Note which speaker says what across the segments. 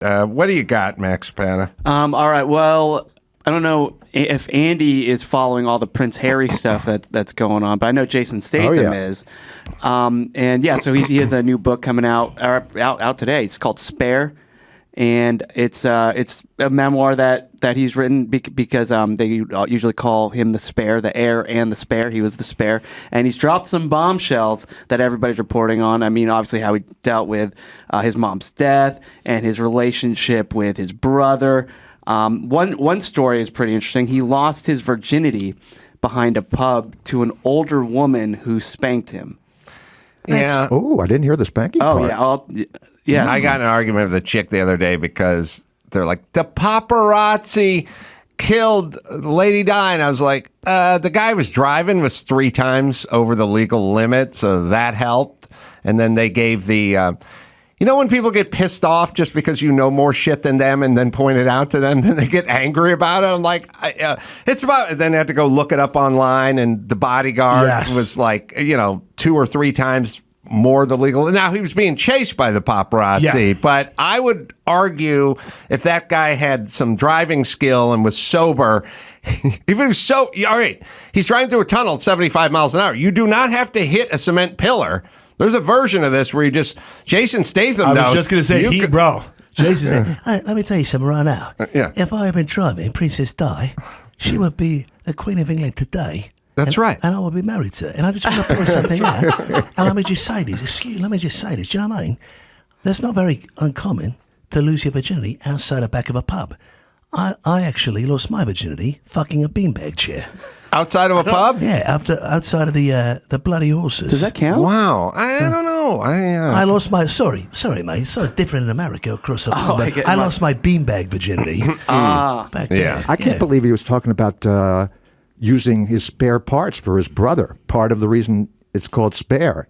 Speaker 1: What do you got, Max Pana?
Speaker 2: All right. Well, I don't know if Andy is following all the Prince Harry stuff that's going on, but I know Jason Statham is. And yeah, so he has a new book coming out today. It's called Spare, and it's a memoir that he's written because they usually call him the Spare, the heir and the spare. He was the spare, and he's dropped some bombshells that everybody's reporting on. I mean, obviously how he dealt with his mom's death and his relationship with his brother. One story is pretty interesting. He lost his virginity behind a pub to an older woman who spanked him.
Speaker 1: Yeah.
Speaker 3: Oh, I didn't hear the spanking part.
Speaker 2: Yeah. Yes.
Speaker 1: I got in an argument with a chick the other day because they're like, the paparazzi killed Lady Di. And I was like, the guy was driving was 3 times over the legal limit, so that helped. And then they gave the... you know when people get pissed off just because you know more shit than them and then point it out to them, then they get angry about it? I'm like, it's about... Then they had to go look it up online, and the bodyguard was like, 2 or 3 times more the legal... Now, he was being chased by the paparazzi, but I would argue if that guy had some driving skill and was sober... If he was all right, he's driving through a tunnel at 75 miles an hour. You do not have to hit a cement pillar. There's a version of this where you just... Jason Statham knows.
Speaker 4: I was just going to say, bro.
Speaker 5: Jason said, hey, let me tell you something right now.
Speaker 1: Yeah.
Speaker 5: If I had been driving Princess Di, she would be the Queen of England today.
Speaker 1: That's right.
Speaker 5: And I would be married to her. And I just want to point something out. And let me just say this. Do you know what I mean? That's not very uncommon to lose your virginity outside the back of a pub. I actually lost my virginity fucking a beanbag chair.
Speaker 1: Outside of a pub?
Speaker 5: Yeah, outside of the Bloody Horses.
Speaker 2: Does that count?
Speaker 1: Wow. I don't know.
Speaker 5: I lost my... Sorry, mate. It's so different in America across the world. I lost my beanbag virginity. Back there.
Speaker 3: I can't believe he was talking about using his spare parts for his brother. Part of the reason it's called Spare.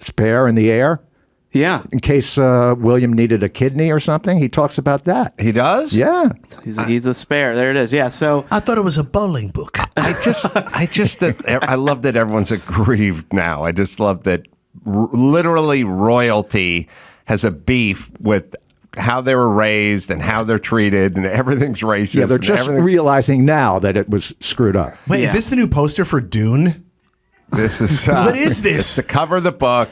Speaker 3: Spare in the air.
Speaker 2: Yeah.
Speaker 3: In case William needed a kidney or something, he talks about that.
Speaker 1: He does?
Speaker 3: Yeah.
Speaker 2: He's a spare. There it is. Yeah. So
Speaker 5: I thought it was a bowling book.
Speaker 1: I love that everyone's aggrieved now. I just love that literally royalty has a beef with how they were raised and how they're treated, and everything's racist.
Speaker 3: Yeah, they're just realizing now that it was screwed up.
Speaker 4: Wait, is this the new poster for Dune?
Speaker 1: This is
Speaker 4: what is this?
Speaker 1: It's the cover of the book.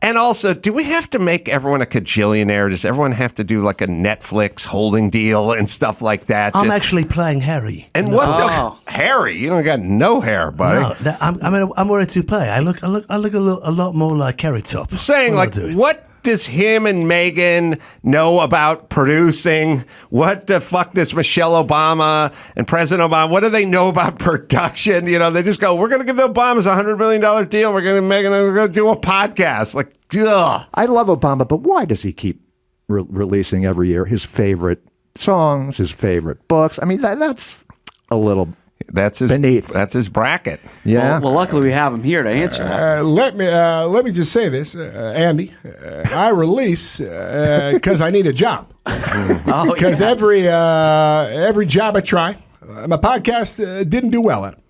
Speaker 1: And also, do we have to make everyone a cajillionaire? Does everyone have to do like a Netflix holding deal and stuff like that?
Speaker 5: I'm actually playing Harry.
Speaker 1: And what Harry? You don't got no hair, buddy.
Speaker 5: No, I'm wearing a toupee. I look a lot more like Carrot Top.
Speaker 1: I'm saying, what does him and Meghan know about producing? What the fuck does Michelle Obama and President Obama, what do they know about production? They just go, we're going to give the Obamas a $100 million deal. We're going to do a podcast. Like, ugh.
Speaker 3: I love Obama, but why does he keep releasing every year his favorite songs, his favorite books? I mean, that's a little...
Speaker 1: That's his
Speaker 3: beneath.
Speaker 1: That's his bracket.
Speaker 3: Yeah.
Speaker 2: Well, luckily we have him here to answer that.
Speaker 4: Let me just say this, Andy. I release because I need a job. Because every job I try, my podcast didn't do well at it.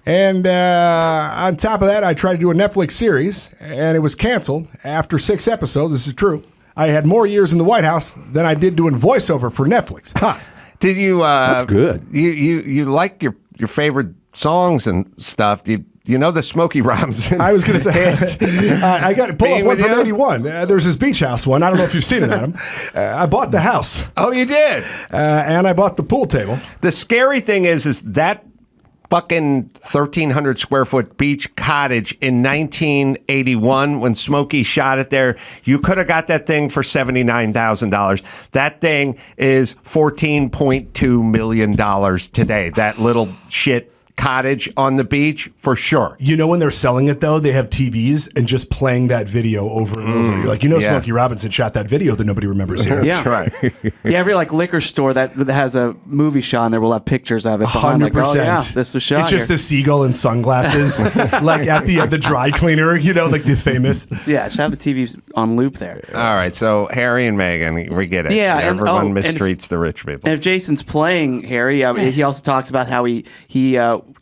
Speaker 4: And on top of that, I tried to do a Netflix series, and it was canceled after 6 episodes. This is true. I had more years in the White House than I did doing voiceover for Netflix.
Speaker 1: Did you?
Speaker 3: That's good.
Speaker 1: You like your favorite songs and stuff? Do you know the Smokey Robinson?
Speaker 4: I was going to say, I got to pull up one from 81. There's this beach house one. I don't know if you've seen it, Adam. I bought the house.
Speaker 1: Oh, you did?
Speaker 4: And I bought the pool table.
Speaker 1: The scary thing is that fucking 1,300 square foot beach cottage in 1981 when Smokey shot it there, you could have got that thing for $79,000. That thing is $14.2 million today. That little shit cottage on the beach, for sure.
Speaker 4: You know when they're selling it, though, they have TVs and just playing that video over and over. You're like, Smokey Robinson shot that video that nobody remembers here.
Speaker 1: That's right.
Speaker 2: Yeah, every liquor store that has a movie shot on there will have pictures of it.
Speaker 4: 100%.
Speaker 2: Like, yeah, this was shot.
Speaker 4: It's just the seagull and sunglasses, like at the dry cleaner, like the famous.
Speaker 2: Yeah, it should have the TVs on loop there.
Speaker 1: All right, so Harry and Meghan, we get it.
Speaker 2: Yeah,
Speaker 1: everyone mistreats the rich people.
Speaker 2: And if Jason's playing Harry, he also talks about how he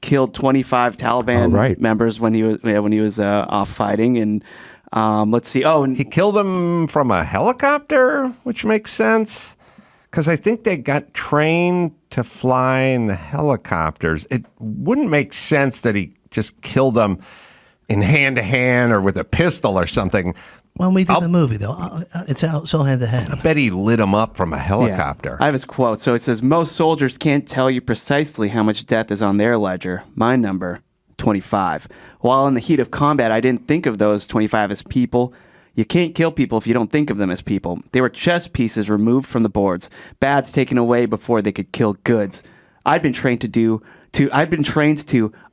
Speaker 2: killed 25 Taliban members when he was off fighting, and Let's see. Oh, and
Speaker 1: He killed him from a helicopter, which makes sense. Because I think they got trained to fly in the helicopters. It wouldn't make sense that he just killed them in hand-to-hand or with a pistol or something.
Speaker 5: When we did the movie, though, it's all hand to hand.
Speaker 1: I bet he lit him up from a helicopter.
Speaker 2: I have his quote. So it says, most soldiers can't tell you precisely how much death is on their ledger. My number, 25. While in the heat of combat, I didn't think of those 25 as people. You can't kill people if you don't think of them as people. They were chess pieces removed from the boards, bads taken away before they could kill goods. I'd been trained to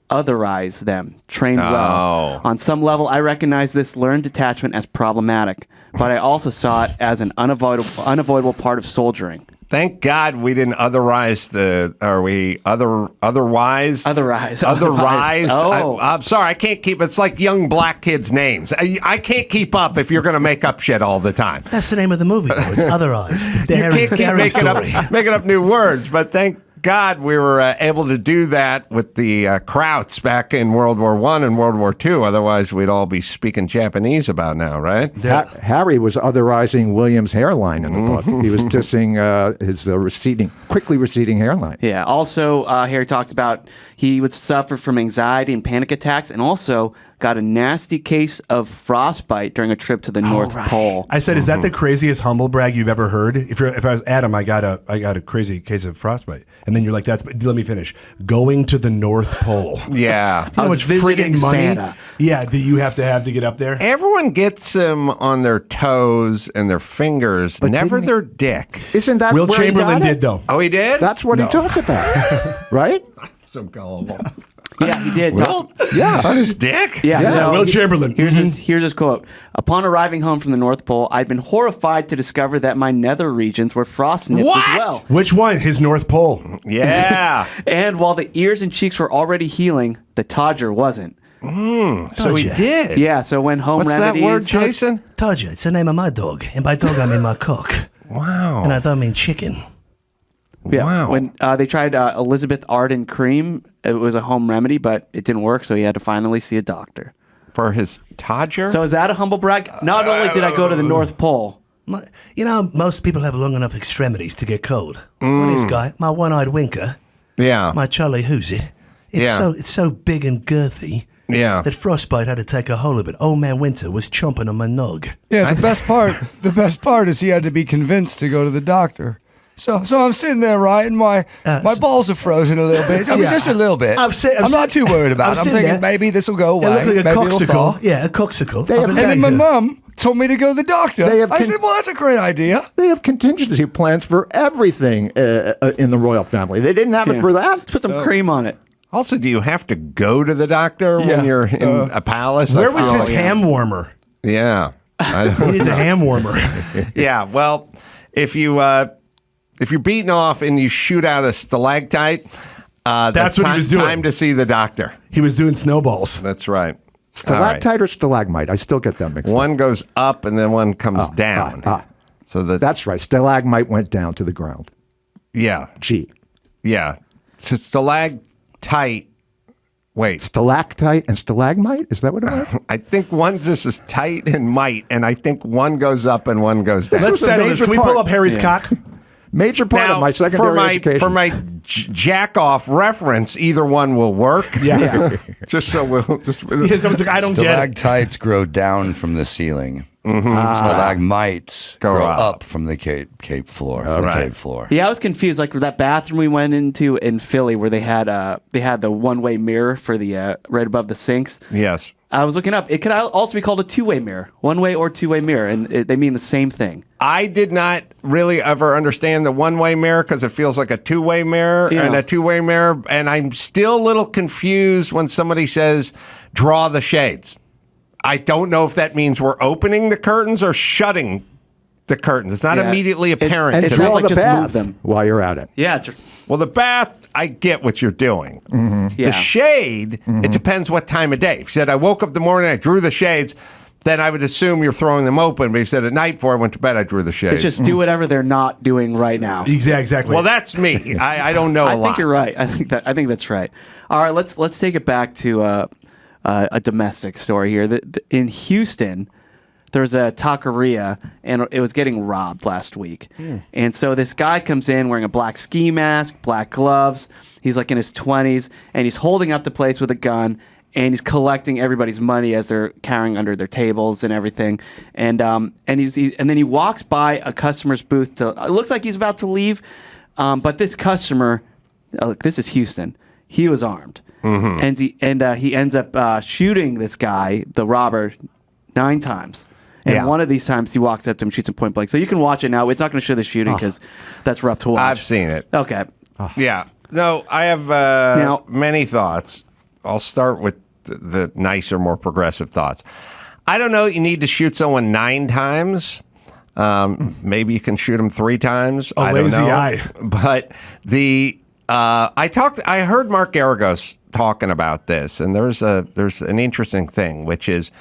Speaker 2: otherize them, trained well. On some level, I recognize this learned detachment as problematic, but I also saw it as an unavoidable part of soldiering.
Speaker 1: Thank God we didn't otherwise otherwise?
Speaker 2: Otherize. Oh.
Speaker 1: I'm sorry, I can't keep. It's like young black kids' names. I can't keep up if you're going to make up shit all the time.
Speaker 5: That's the name of the movie, though. It's Otherized.
Speaker 1: You can't keep making up new words, but thank God we were able to do that with the Krauts back in World War I and World War II. Otherwise, we'd all be speaking Japanese about now, right?
Speaker 3: Harry was otherizing William's hairline in the book. He was dissing his quickly receding hairline.
Speaker 2: Yeah. Also, Harry talked about he would suffer from anxiety and panic attacks, and also got a nasty case of frostbite during a trip to the North Pole.
Speaker 6: I said, is that the craziest humble brag you've ever heard? If I was Adam, I got a crazy case of frostbite, and then you're like, let me finish. Going to the North Pole.
Speaker 1: Yeah.
Speaker 6: You know how much friggin' money?
Speaker 2: Santa.
Speaker 6: Yeah, that you have to get up there.
Speaker 1: Everyone gets them on their toes and their fingers, but never their dick.
Speaker 3: Isn't that
Speaker 6: Will
Speaker 3: where he
Speaker 6: Chamberlain
Speaker 3: got it?
Speaker 6: did though?
Speaker 1: Oh, he did?
Speaker 3: That's what he talked about, right?
Speaker 1: So gullible.
Speaker 2: Yeah, he did.
Speaker 3: Yeah.
Speaker 1: On his dick?
Speaker 2: Yeah, so
Speaker 6: Will Chamberlain.
Speaker 2: Here's his quote. Upon arriving home from the North Pole, I'd been horrified to discover that my nether regions were frost-nipped as well.
Speaker 6: Which one? His North Pole.
Speaker 1: Yeah.
Speaker 2: And while the ears and cheeks were already healing, the Todger wasn't.
Speaker 1: So he did.
Speaker 2: Yeah, so when home
Speaker 1: What's
Speaker 2: remedies...
Speaker 1: that word, Jason?
Speaker 5: Todger, it's the name of my dog. And by dog, I mean my cock.
Speaker 1: Wow.
Speaker 5: And I don't mean chicken.
Speaker 2: Yeah,
Speaker 1: Wow.
Speaker 2: when they tried Elizabeth Arden cream, it was a home remedy, but it didn't work, so he had to finally see a doctor.
Speaker 1: For his Todger?
Speaker 2: So is that a humble brag? Not only did I go to the North Pole...
Speaker 5: Most people have long enough extremities to get cold. Well, this guy, my one-eyed winker,
Speaker 1: Yeah.
Speaker 5: my Charlie Who's It, it's so big and girthy
Speaker 1: Yeah.
Speaker 5: that frostbite had to take a hold of it. Old Man Winter was chomping on my nog.
Speaker 7: Yeah, the best part is he had to be convinced to go to the doctor. So I'm sitting there, right, and my balls are frozen a little bit. I mean, just a little bit. I'm not too worried about it. I'm thinking maybe this will go away.
Speaker 5: It looked like a
Speaker 7: maybe it'll fall.
Speaker 5: coxicle. Yeah, a coxicle.
Speaker 7: And then my mum told me to go to the doctor.
Speaker 3: They have
Speaker 7: I said, well, that's a great idea.
Speaker 3: They have contingency plans for everything in the royal family. They didn't have it for that.
Speaker 2: Let's put some cream on it.
Speaker 1: Also, do you have to go to the doctor when you're in a palace?
Speaker 6: Where was his ham warmer?
Speaker 1: Yeah.
Speaker 6: He needs a ham warmer.
Speaker 1: Yeah, well, if you're beaten off and you shoot out a stalactite,
Speaker 6: That's what he was doing.
Speaker 1: Time to see the doctor.
Speaker 6: He was doing snowballs.
Speaker 1: That's right.
Speaker 3: Stalactite or stalagmite? I still get them mixed up.
Speaker 1: One goes up and then one comes down. So
Speaker 3: That's right. Stalagmite went down to the ground.
Speaker 1: Yeah.
Speaker 3: G.
Speaker 1: Yeah. So stalactite. Wait.
Speaker 3: Stalactite and stalagmite? Is that what it was?
Speaker 1: I think one just is tight and might, and I think one goes up and one goes down.
Speaker 6: Let's
Speaker 3: was a
Speaker 6: settle this.
Speaker 3: major
Speaker 6: Can we
Speaker 3: part.
Speaker 6: pull up Harry's cock?
Speaker 3: Major part of my secondary education.
Speaker 1: For my jack off reference, either one will work.
Speaker 6: Yeah.
Speaker 1: Just so we'll just.
Speaker 6: Yeah, someone's like, I don't get it.
Speaker 8: Stalactites grow down from the ceiling. Stalagmites grow up from the cave floor. Cave floor.
Speaker 2: Yeah, I was confused. Like that bathroom we went into in Philly, where they had the one-way mirror for the right above the sinks.
Speaker 1: Yes.
Speaker 2: I was looking up. It could also be called a two-way mirror, one-way or two-way mirror, and they mean the same thing.
Speaker 1: I did not really ever understand the one-way mirror because it feels like a two-way mirror and a two-way mirror, and I'm still a little confused when somebody says, draw the shades. I don't know if that means we're opening the curtains or shutting the curtains. It's not immediately apparent.
Speaker 3: And
Speaker 2: It's
Speaker 1: to
Speaker 2: not
Speaker 3: draw
Speaker 1: me.
Speaker 2: like
Speaker 3: the
Speaker 2: just move
Speaker 3: bath
Speaker 2: them.
Speaker 3: while you're at it.
Speaker 2: Yeah.
Speaker 1: Well, the bath, I get what you're doing.
Speaker 2: Yeah.
Speaker 1: The shade, it depends what time of day. If you said, I woke up the morning, I drew the shades, then I would assume you're throwing them open. But if you said, at night before I went to bed, I drew the shades.
Speaker 2: It's just do whatever they're not doing right now.
Speaker 6: Exactly.
Speaker 1: Well, that's me. I don't know a lot.
Speaker 2: I think you're right. I think that's right. All right, let's take it back to a domestic story here. In Houston, there's a taqueria, and it was getting robbed last week. And so this guy comes in wearing a black ski mask, black gloves. He's like in his 20s, and he's holding up the place with a gun, and he's collecting everybody's money as they're carrying under their tables and everything. And then he walks by a customer's booth. It looks like he's about to leave, but this customer, this is Houston. He was armed, and he ends up shooting this guy, the robber, 9 times. And one of these times he walks up to him, shoots him point blank. So you can watch it now. It's not going to show the shooting because that's rough to watch.
Speaker 1: I've seen it.
Speaker 2: Okay.
Speaker 1: Yeah. No, I have many thoughts. I'll start with the nicer, more progressive thoughts. I don't know. You need to shoot someone 9 times. Maybe you can shoot them 3 times. I don't know. Eye. But I heard Mark Garagos talking about this, and there's an interesting thing, which is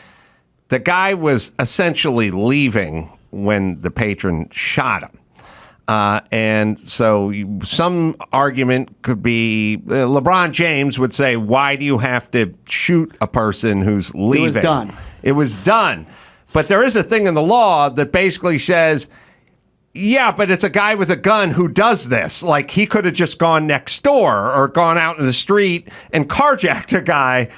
Speaker 1: the guy was essentially leaving when the patron shot him. And so some argument could be LeBron James would say, why do you have to shoot a person who's leaving?
Speaker 2: It was done.
Speaker 1: It was done. But there is a thing in the law that basically says, yeah, but it's a guy with a gun who does this. Like, he could have just gone next door or gone out in the street and carjacked a guy.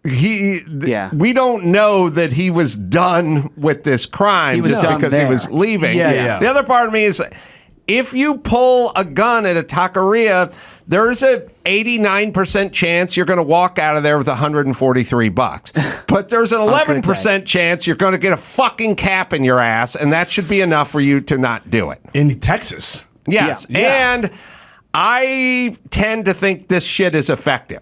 Speaker 1: We don't know that he was done with this crime just because he was leaving. The other part of me is, if you pull a gun at a taqueria, there's a 89% chance you're going to walk out of there with $143. But there's an 11% chance you're going to get a fucking cap in your ass, and that should be enough for you to not do it.
Speaker 6: In Texas.
Speaker 1: Yes. Yeah. And I tend to think this shit is effective.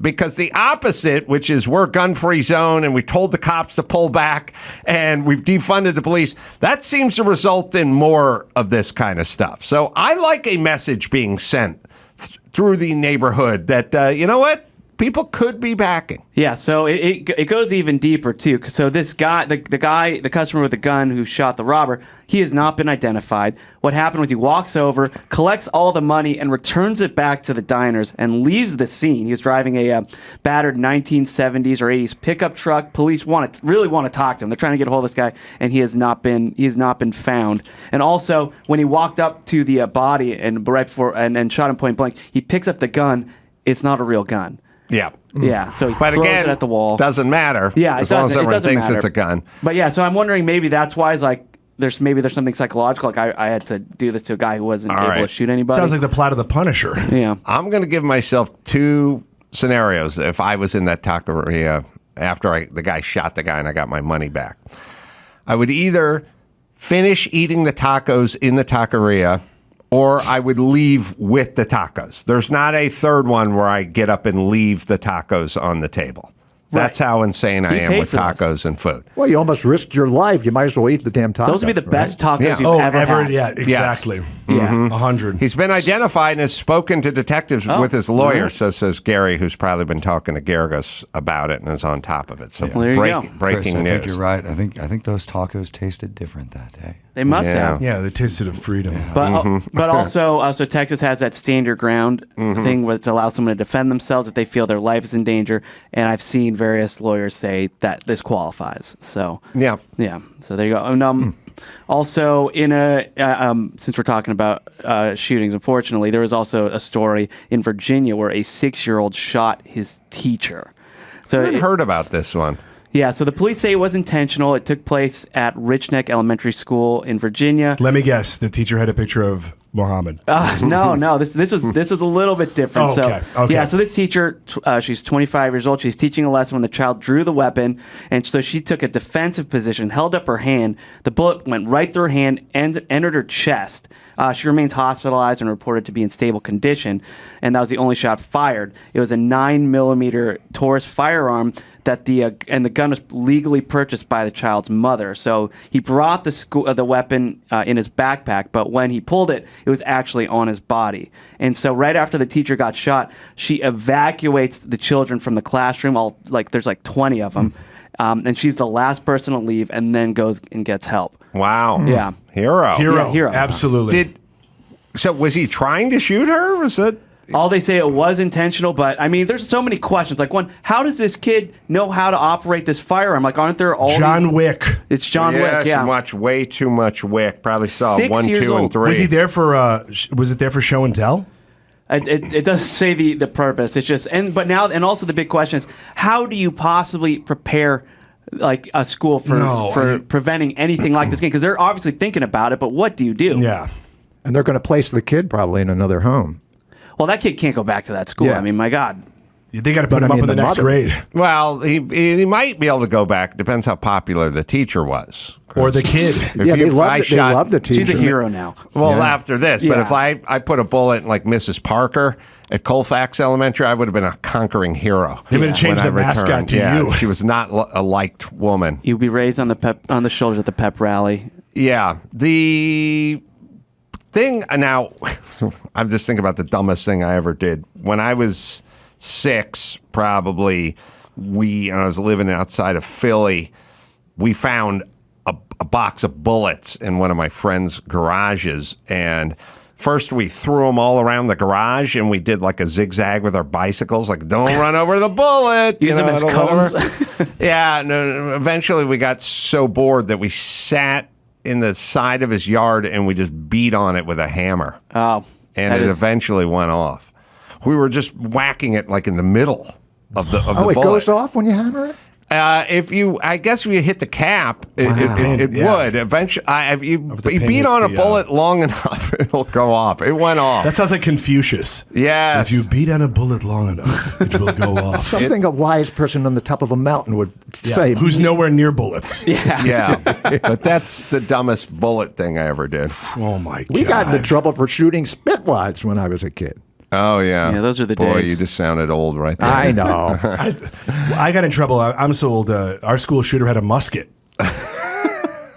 Speaker 1: Because the opposite, which is we're gun-free zone and we told the cops to pull back and we've defunded the police, that seems to result in more of this kind of stuff. So I like a message being sent through the neighborhood that, you know what? People could be backing.
Speaker 2: Yeah, so it goes even deeper, too. So this guy, the customer with the gun who shot the robber, he has not been identified. What happened was he walks over, collects all the money, and returns it back to the diners and leaves the scene. He was driving a battered 1970s or 80s pickup truck. Police really want to talk to him. They're trying to get a hold of this guy, and he has not been found. And also, when he walked up to the body and right before and shot him point blank, he picks up the gun. It's not a real gun.
Speaker 1: Yeah.
Speaker 2: Yeah. So he
Speaker 1: but
Speaker 2: throws
Speaker 1: again,
Speaker 2: it at the wall.
Speaker 1: Doesn't matter.
Speaker 2: Yeah,
Speaker 1: as long as everyone thinks it's a gun.
Speaker 2: But yeah, so I'm wondering maybe that's why it's like there's something psychological. Like I had to do this to a guy who wasn't able to shoot anybody.
Speaker 6: Sounds like the plot of The Punisher.
Speaker 2: Yeah.
Speaker 1: I'm going to give myself 2 scenarios if I was in that taqueria after the guy shot the guy and I got my money back. I would either finish eating the tacos in the taqueria, or I would leave with the tacos. There's not a third one where I get up and leave the tacos on the table. That's how insane I am with tacos and food.
Speaker 3: Well, you almost risked your life. You might as well eat the damn tacos.
Speaker 2: Those would be the best tacos you've ever had.
Speaker 6: Yeah, exactly.
Speaker 2: Yes.
Speaker 6: Yeah, 100.
Speaker 1: He's been identified and has spoken to detectives with his lawyer, says Gary, who's probably been talking to Garagos about it and is on top of it. So breaking
Speaker 8: Chris,
Speaker 1: news.
Speaker 8: I think you're right. I think those tacos tasted different that day.
Speaker 2: They must have.
Speaker 6: Yeah, they tasted of freedom.
Speaker 2: Yeah. But also, so Texas has that stand your ground thing, which allows someone to defend themselves if they feel their life is in danger. And I've seen various lawyers say that this qualifies. So yeah. So there you go. And also, in since we're talking about shootings, unfortunately, there was also a story in Virginia where a 6-year-old shot his teacher. So
Speaker 1: I haven't heard about this one.
Speaker 2: Yeah, so the police say it was intentional. It took place at Rich Neck Elementary School in Virginia.
Speaker 6: Let me guess. The teacher had a picture of Muhammad.
Speaker 2: No. This was a little bit different.
Speaker 6: Okay.
Speaker 2: Yeah, so this teacher, she's 25 years old. She's teaching a lesson when the child drew the weapon, and so she took a defensive position, held up her hand. The bullet went right through her hand and entered her chest. She remains hospitalized and reported to be in stable condition, and that was the only shot fired. It was a 9mm Taurus firearm that the gun was legally purchased by the child's mother. So he brought the weapon in his backpack, but when he pulled it, it was actually on his body. And so right after the teacher got shot, she evacuates the children from the classroom. There's 20 of them. And she's the last person to leave and then goes and gets help.
Speaker 1: Wow.
Speaker 2: Yeah.
Speaker 1: Hero.
Speaker 2: Yeah, hero.
Speaker 6: Absolutely.
Speaker 1: So was he trying to shoot her? Was it?
Speaker 2: All they say it was intentional, but I mean, there's so many questions. Like, one, how does this kid know how to operate this firearm? Like, aren't there all
Speaker 6: John Wick?
Speaker 2: It's John Wick. Yeah,
Speaker 1: she watched way too much Wick. Probably saw
Speaker 2: 6
Speaker 1: 1,
Speaker 2: years
Speaker 1: 2, and
Speaker 2: old.
Speaker 1: 3.
Speaker 6: Was he there for? Was it there for show and tell?
Speaker 2: It doesn't say the purpose. It's just but also the big question is, how do you possibly prepare like a school for preventing anything like this game? Because they're obviously thinking about it, but what do you do?
Speaker 6: Yeah,
Speaker 3: and they're going to place the kid probably in another home.
Speaker 2: Well, that kid can't go back to that school.
Speaker 3: Yeah.
Speaker 2: I mean, my God.
Speaker 6: they got to put him up in the next grade,
Speaker 1: Well, he might be able to go back. Depends how popular the teacher was.
Speaker 6: or the kid.
Speaker 3: Yeah, they love the teacher.
Speaker 2: She's a hero now.
Speaker 1: Well, after this, but
Speaker 2: Yeah.
Speaker 1: if I put a bullet in like Mrs. Parker at Colfax Elementary, I would have been a conquering hero.
Speaker 6: They would have changed
Speaker 1: when
Speaker 6: the
Speaker 1: I
Speaker 6: mascot
Speaker 1: returned.
Speaker 6: to
Speaker 1: Yeah,
Speaker 6: you.
Speaker 1: She was not a liked woman.
Speaker 2: You'd be raised on the shoulders at the pep rally.
Speaker 1: Yeah. The thing now, I'm just thinking about the dumbest thing I ever did. When I was 6, probably, and I was living outside of Philly, we found a box of bullets in one of my friend's garages. And first we threw them all around the garage, and we did like a zigzag with our bicycles, like, don't run over the bullet.
Speaker 2: Use them as cones.
Speaker 1: Yeah. No, eventually we got so bored that we sat in the side of his yard and we just beat on it with a hammer.
Speaker 2: Oh.
Speaker 1: And it eventually went off. We were just whacking it like in the middle of the bullet.
Speaker 3: It goes off when you hammer it?
Speaker 1: I guess if you hit the cap, it would eventually. If you beat on a bullet long enough, it'll go off. It went off.
Speaker 6: That sounds like Confucius.
Speaker 1: Yes.
Speaker 6: If you beat on a bullet long enough, it will go off.
Speaker 3: Something a wise person on the top of a mountain would say.
Speaker 6: Who's nowhere near bullets.
Speaker 1: Yeah. But that's the dumbest bullet thing I ever did.
Speaker 6: Oh my God.
Speaker 3: We got into trouble for shooting spitwads when I was a kid.
Speaker 1: Oh, yeah.
Speaker 2: Yeah, those are the
Speaker 1: Boy,
Speaker 2: days.
Speaker 1: you just sounded old right there.
Speaker 3: I know.
Speaker 6: I got in trouble. I'm so old. Our school shooter had a musket.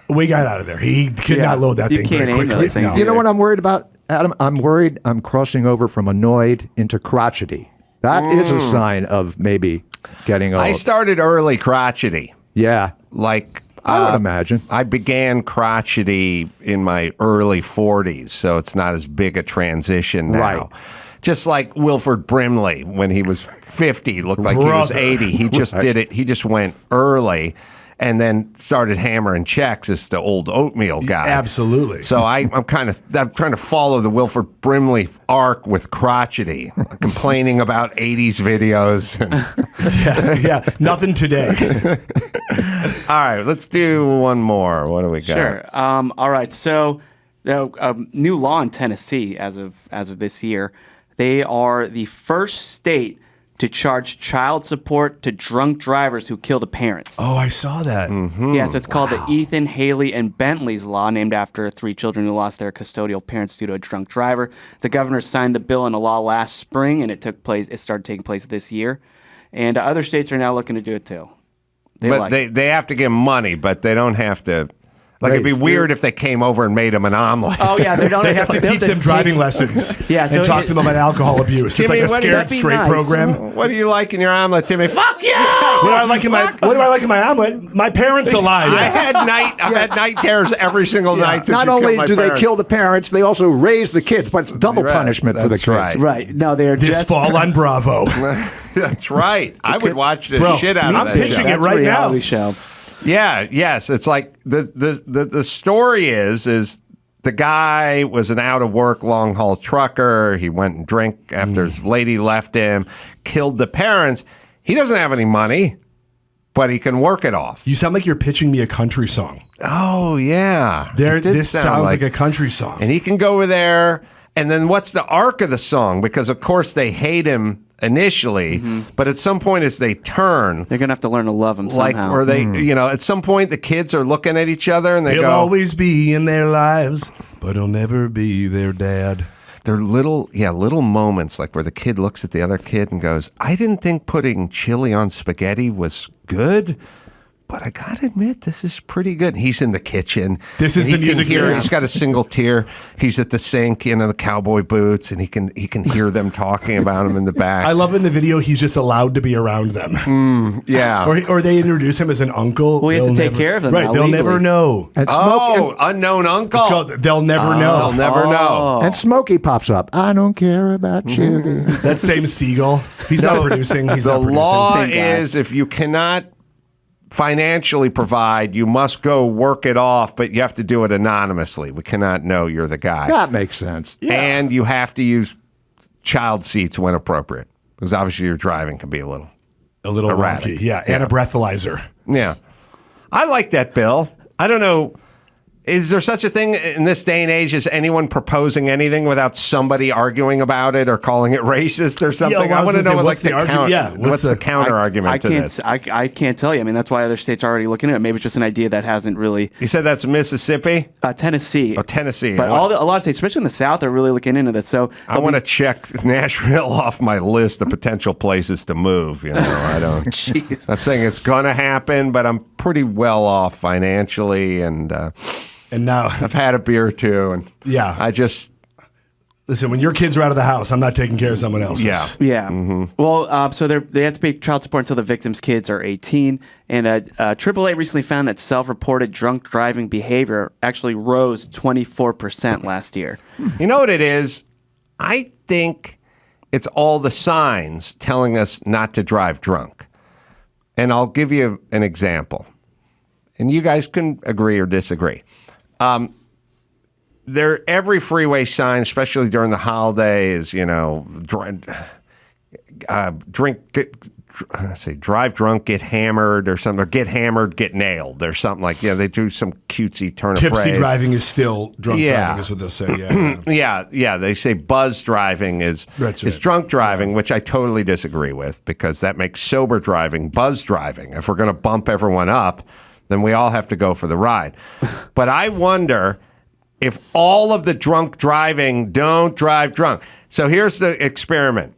Speaker 6: We got out of there. He could not load that
Speaker 2: You
Speaker 6: thing
Speaker 2: can't
Speaker 6: very
Speaker 2: aim
Speaker 6: quickly.
Speaker 2: those things
Speaker 6: No.
Speaker 3: You know what I'm worried about, Adam? I'm worried I'm crossing over from annoyed into crotchety. That is a sign of maybe getting old.
Speaker 1: I started early crotchety.
Speaker 3: Yeah.
Speaker 1: Like,
Speaker 3: I would imagine.
Speaker 1: I began crotchety in my early 40s, so it's not as big a transition now.
Speaker 3: Right.
Speaker 1: Just like Wilford Brimley, when he was 50, looked like he was 80. He just did it. He just went early and then started hammering checks as the old oatmeal guy.
Speaker 6: Absolutely.
Speaker 1: So I'm trying to follow the Wilford Brimley arc with crotchety, complaining about 80s videos.
Speaker 6: Yeah, nothing today.
Speaker 1: All right, let's do one more. What do we got?
Speaker 2: Sure. All right. So, new law in Tennessee as of this year, they are the first state to charge child support to drunk drivers who kill the parents.
Speaker 6: Oh, I saw that.
Speaker 2: Yeah, so it's called the Ethan, Haley, and Bentley's Law, named after 3 children who lost their custodial parents due to a drunk driver. The governor signed the bill into law last spring, and it started taking place this year. And other states are now looking to do it too.
Speaker 1: They have to give them money, but they don't have to. Like, it'd be weird if they came over and made them an omelet.
Speaker 2: Oh yeah,
Speaker 6: They have to teach them driving lessons.
Speaker 2: Yeah, so
Speaker 6: and talk to them about alcohol abuse.
Speaker 1: Timmy,
Speaker 6: it's like a scared
Speaker 2: that'd be
Speaker 6: straight
Speaker 2: nice.
Speaker 6: program.
Speaker 1: What do you like in your omelet, Timmy? Fuck you!
Speaker 6: What do I like in my omelet? My parents alive.
Speaker 1: I've had night terrors every single night. Since
Speaker 3: Not
Speaker 1: you
Speaker 3: only
Speaker 1: killed my
Speaker 3: do they
Speaker 1: parents.
Speaker 3: kill the parents, they also raise the kids. But it's double
Speaker 1: Right.
Speaker 3: punishment for the
Speaker 1: That's
Speaker 3: kids.
Speaker 1: right.
Speaker 2: Right. No, they're
Speaker 6: This
Speaker 2: just
Speaker 6: fall on Bravo.
Speaker 1: That's right. I would watch the
Speaker 6: Bro,
Speaker 1: shit out
Speaker 6: I'm
Speaker 1: of that
Speaker 6: pitching
Speaker 1: show.
Speaker 6: it right now.
Speaker 2: reality show.
Speaker 1: Yeah, yes. It's like the story is the guy was an out of work long haul trucker. He went and drank after his lady left him, killed the parents. He doesn't have any money, but he can work it off.
Speaker 6: You sound like you're pitching me a country song.
Speaker 1: Oh yeah. It did
Speaker 6: This
Speaker 1: sound
Speaker 6: sounds like a country song.
Speaker 1: And he can go over there. And then what's the arc of the song? Because of course they hate him initially, but at some point as they turn,
Speaker 2: They're gonna have to learn to love him
Speaker 1: like,
Speaker 2: somehow.
Speaker 1: or they, at some point the kids are looking at each other and they
Speaker 6: He'll
Speaker 1: go,
Speaker 6: always be in their lives, but he'll never be their dad.
Speaker 1: they're little moments like where the kid looks at the other kid and goes, I didn't think putting chili on spaghetti was good, but I gotta admit, this is pretty good. He's in the kitchen.
Speaker 6: This is the music
Speaker 1: here.
Speaker 6: here.
Speaker 1: He's got a single tear. He's at the sink, the cowboy boots, and he can hear them talking about him in the back.
Speaker 6: I love in the video he's just allowed to be around them.
Speaker 1: Yeah.
Speaker 6: Or they introduce him as an uncle.
Speaker 2: Well, he has to take care of them.
Speaker 6: Right,
Speaker 2: now,
Speaker 6: they'll
Speaker 2: legally.
Speaker 6: never know.
Speaker 3: And
Speaker 1: unknown uncle.
Speaker 6: It's called They'll Never Know.
Speaker 1: They'll never know.
Speaker 3: And Smokey pops up. I don't care about you.
Speaker 6: That same Seagull. He's not producing. He's
Speaker 1: The
Speaker 6: not producing.
Speaker 1: law
Speaker 2: Same guy.
Speaker 1: is if you cannot financially provide, you must go work it off, but you have to do it anonymously. We cannot know you're the guy.
Speaker 3: That makes sense.
Speaker 1: And you have to use child seats when appropriate, because obviously your driving can be a little erratic.
Speaker 6: wonky. Yeah, and a breathalyzer.
Speaker 1: Yeah. I like that, Bill. I don't know. Is there such a thing in this day and age as anyone proposing anything without somebody arguing about it or calling it racist or something?
Speaker 6: Yeah, well,
Speaker 1: I want to know
Speaker 6: what's the argument? Yeah,
Speaker 1: what's the counter argument to this?
Speaker 2: I can't tell you. I mean, that's why other states are already looking at it. Maybe it's just an idea that hasn't really.
Speaker 1: You said that's Mississippi?
Speaker 2: Tennessee.
Speaker 1: Oh, Tennessee.
Speaker 2: But a lot of states, especially in the South, are really looking into this. So
Speaker 1: I want to check Nashville off my list of potential places to move. I don't.
Speaker 2: Jeez.
Speaker 1: Not saying it's going to happen, but I'm pretty well off financially, and
Speaker 6: now
Speaker 1: I've had a beer or two, and
Speaker 6: yeah,
Speaker 1: I just
Speaker 6: listen. When your kids are out of the house, I'm not taking care of someone else's.
Speaker 1: Yeah.
Speaker 2: Yeah. Well, so they have to pay child support until the victim's kids are 18. And AAA recently found that self-reported drunk driving behavior actually rose 24% last year.
Speaker 1: You know what it is? I think it's all the signs telling us not to drive drunk. And I'll give you an example. And you guys can agree or disagree. Every freeway sign, especially during the holidays, drive drunk, get hammered, or something, or get hammered, get nailed, or something like. Yeah, they do some cutesy turn of phrase.
Speaker 6: Tipsy driving is still drunk driving, is what they'll say. Yeah,
Speaker 1: yeah. They say buzz driving is drunk driving, which I totally disagree with, because that makes sober driving buzz driving. If we're going to bump everyone up, then we all have to go for the ride. But I wonder if all of the drunk driving don't drive drunk. So here's the experiment.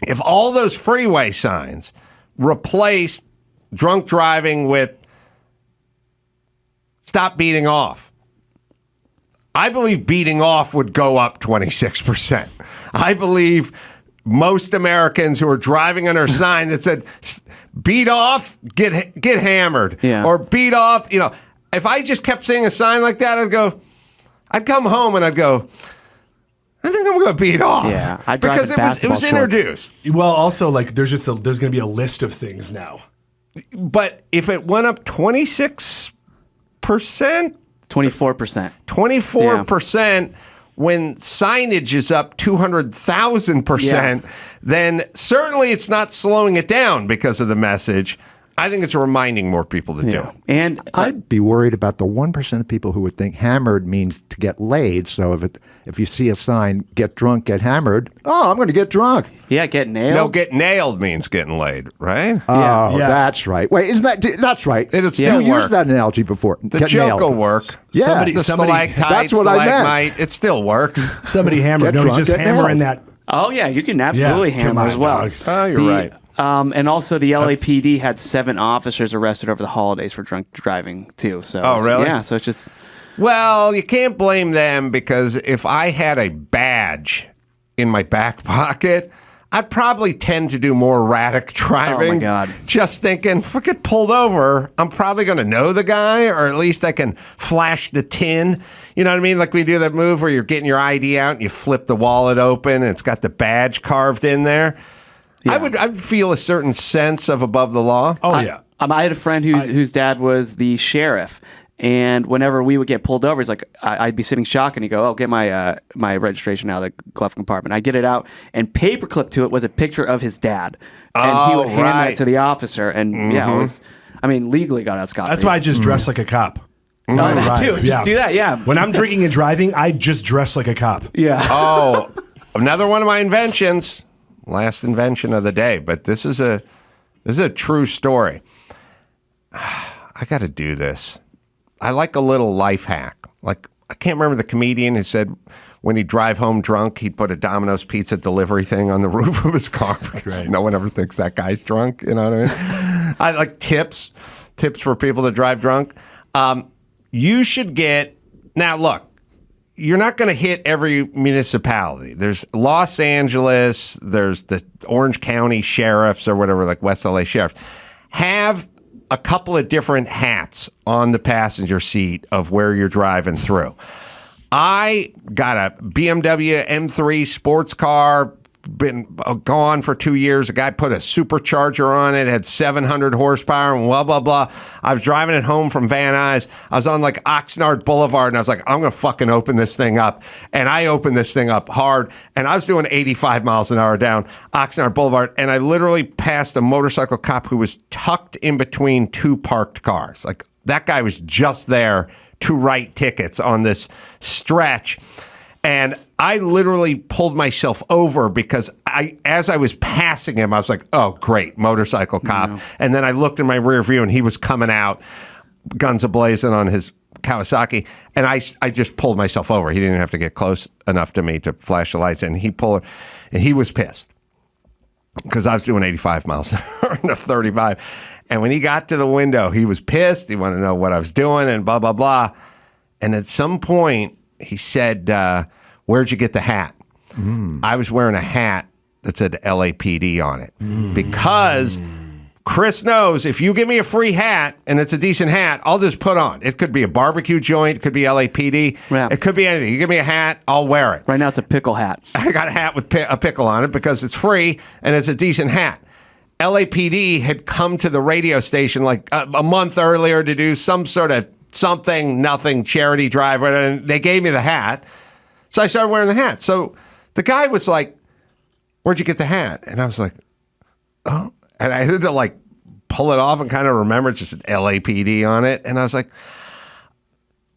Speaker 1: If all those freeway signs replace drunk driving with stop beating off, I believe beating off would go up 26%. I believe most Americans who are driving under a sign that said beat off, get hammered, or beat off, if I just kept seeing a sign like that, I'd come home and I'd go, I think I'm going to beat off.
Speaker 2: Yeah,
Speaker 1: because it was introduced.
Speaker 6: Well, also there's going to be a list of things now.
Speaker 1: But if it went up 26%,
Speaker 2: 24%,
Speaker 1: 24%. When signage is up 200,000%, then certainly it's not slowing it down because of the message. I think it's reminding more people to do it.
Speaker 2: And
Speaker 3: I'd be worried about the 1% of people who would think hammered means to get laid. So if you see a sign, get drunk, get hammered, I'm going to get drunk.
Speaker 2: Yeah, get nailed.
Speaker 1: No, get nailed means getting laid, right?
Speaker 3: Oh, that's right. Wait, that's right.
Speaker 1: It'll still
Speaker 3: You
Speaker 1: work.
Speaker 3: used that analogy before.
Speaker 1: The
Speaker 3: Get
Speaker 1: joke
Speaker 3: nailed.
Speaker 1: will work.
Speaker 3: Yeah.
Speaker 1: The stalactite,
Speaker 3: that's what I meant.
Speaker 1: stalagmite, it still works.
Speaker 6: Somebody hammered.
Speaker 3: Get
Speaker 6: No,
Speaker 3: drunk,
Speaker 6: just
Speaker 3: get
Speaker 6: hammering
Speaker 3: nailed.
Speaker 6: that.
Speaker 2: Oh, yeah, you can absolutely
Speaker 6: come
Speaker 2: hammer
Speaker 6: on,
Speaker 2: as well.
Speaker 6: dog.
Speaker 1: Oh, you're right.
Speaker 2: And also, the LAPD had 7 officers arrested over the holidays for drunk driving, too. So,
Speaker 1: Oh, really?
Speaker 2: Yeah, so it's just...
Speaker 1: Well, you can't blame them, because if I had a badge in my back pocket, I'd probably tend to do more erratic driving.
Speaker 2: Oh, my God.
Speaker 1: Just thinking, if I get pulled over, I'm probably going to know the guy, or at least I can flash the tin. You know what I mean? Like we do that move where you're getting your ID out and you flip the wallet open and it's got the badge carved in there. Yeah. I'd feel a certain sense of above the law.
Speaker 6: Oh,
Speaker 2: I had a friend whose dad was the sheriff. And whenever we would get pulled over, he's like, I'd be sitting shocked, and he'd go, get my registration out of the glove compartment. I get it out, and paperclip to it was a picture of his dad. And he would hand that to the officer. And legally got out scot-free.
Speaker 6: That's why I just dress like a cop.
Speaker 2: Oh, that too. Just do that, yeah.
Speaker 6: When I'm drinking and driving, I just dress like a cop.
Speaker 2: Yeah.
Speaker 1: Oh, another one of my inventions. Last invention of the day, but this is a true story. I got to do this. I like a little life hack. Like, I can't remember the comedian who said when he'd drive home drunk, he'd put a Domino's pizza delivery thing on the roof of his car because no one ever thinks that guy's drunk. You know what I mean? I like tips tips for people to drive drunk. You should get, now look, you're not going to hit every municipality. There's Los Angeles, there's the Orange County sheriffs or whatever, like West LA sheriffs. Have a couple of different hats on the passenger seat of where you're driving through. I got a BMW M3 sports car, been gone for 2 years. A guy put a supercharger on it, had 700 horsepower and blah, blah, blah. I was driving it home from Van Nuys. I was on like Oxnard Boulevard and I was like, I'm going to fucking open this thing up. And I opened this thing up hard and I was doing 85 miles an hour down Oxnard Boulevard. And I literally passed a motorcycle cop who was tucked in between two parked cars. Like that guy was just there to write tickets on this stretch. And I literally pulled myself over because as I was passing him, I was like, oh, great, motorcycle cop. No. And then I looked in my rear view and he was coming out, guns a-blazing on his Kawasaki. And I just pulled myself over. He didn't have to get close enough to me to flash the lights. And he was pissed because I was doing 85 miles an hour in a 35. And when he got to the window, he was pissed. He wanted to know what I was doing and blah, blah, blah. And at some point, he said, where'd you get the hat? I was wearing a hat that said LAPD on it because Chris knows if you give me a free hat and it's a decent hat, I'll just put on. It could be a barbecue joint. It could be LAPD. Yeah. It could be anything. You give me a hat, I'll wear it.
Speaker 2: Right now it's a pickle hat.
Speaker 1: I got a hat with a pickle on it because it's free and it's a decent hat. LAPD had come to the radio station like a month earlier to do some sort of nothing charity drive, and they gave me the hat. So I started wearing the hat. So the guy was like, where'd you get the hat? And I was like, oh. And I had to like pull it off and kind of remember it just said LAPD on it. And I was like,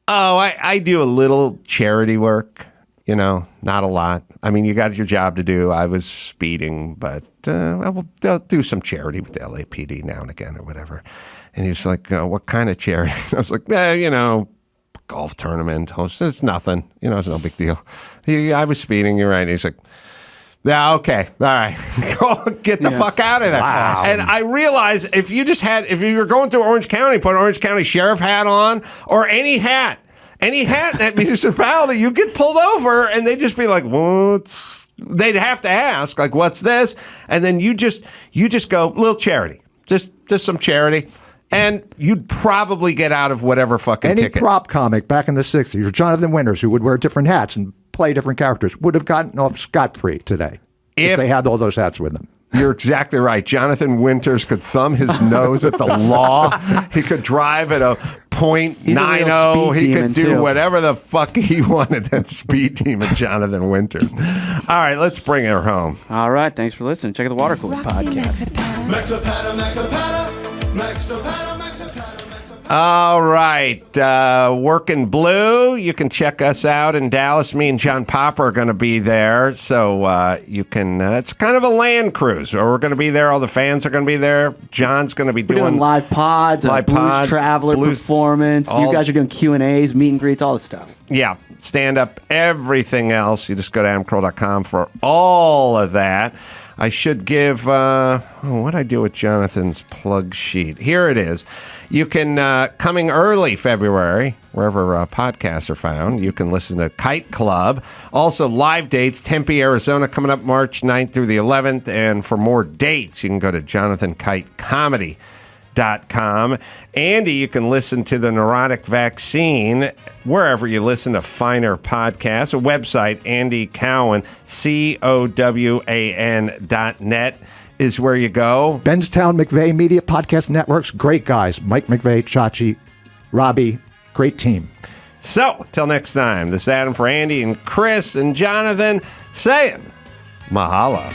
Speaker 1: oh, I do a little charity work, not a lot. I mean, you got your job to do. I was speeding, but they'll do some charity with the LAPD now and again or whatever. And he was like, what kind of charity? I was like, golf tournament. It's nothing. It's no big deal. I was speeding. You're right. And he's like, yeah, okay. All right. Go get the fuck out of there. Wow. And I realized if you were going through Orange County, put an Orange County sheriff hat on or any hat in that municipality, you get pulled over and they'd just be like, they'd have to ask, like, what's this? And then you just go, little charity, just some charity. And you'd probably get out of whatever fucking ticket.
Speaker 3: Any prop comic back in the 60s, or Jonathan Winters, who would wear different hats and play different characters, would have gotten off scot-free today if they had all those hats with them.
Speaker 1: You're exactly right. Jonathan Winters could thumb his nose at the law. He could drive at a .90. He could do whatever the fuck he wanted. That speed demon, Jonathan Winters. All right, let's bring her home.
Speaker 2: All right, thanks for listening. Check out the Water Cooler Podcast.
Speaker 1: All right, Working Blue. You can check us out in Dallas. Me and John Popper are going to be there, so you can. It's kind of a land cruise. We're going to be there. All the fans are going to be there. John's going to be doing
Speaker 2: live pods, Blues Traveler performance. You guys are doing Q&As, meet and greets, all this stuff.
Speaker 1: Yeah, stand up, everything else. You just go to adamcarolla.com for all of that. I should give, what'd I do with Jonathan's plug sheet? Here it is. You can, coming early February, wherever podcasts are found, you can listen to Kite Club. Also, live dates, Tempe, Arizona, coming up March 9th through the 11th. And for more dates, you can go to JonathanKiteComedy.com. Andy, you can listen to the Neurotic Vaccine wherever you listen to finer podcasts. A website, Andy Cowan, COWAN.net is where you go.
Speaker 3: Benstown McVeigh Media Podcast Networks, great guys. Mike McVeigh, Chachi, Robbie, great team.
Speaker 1: So, till next time, this is Adam for Andy and Chris and Jonathan saying mahalo.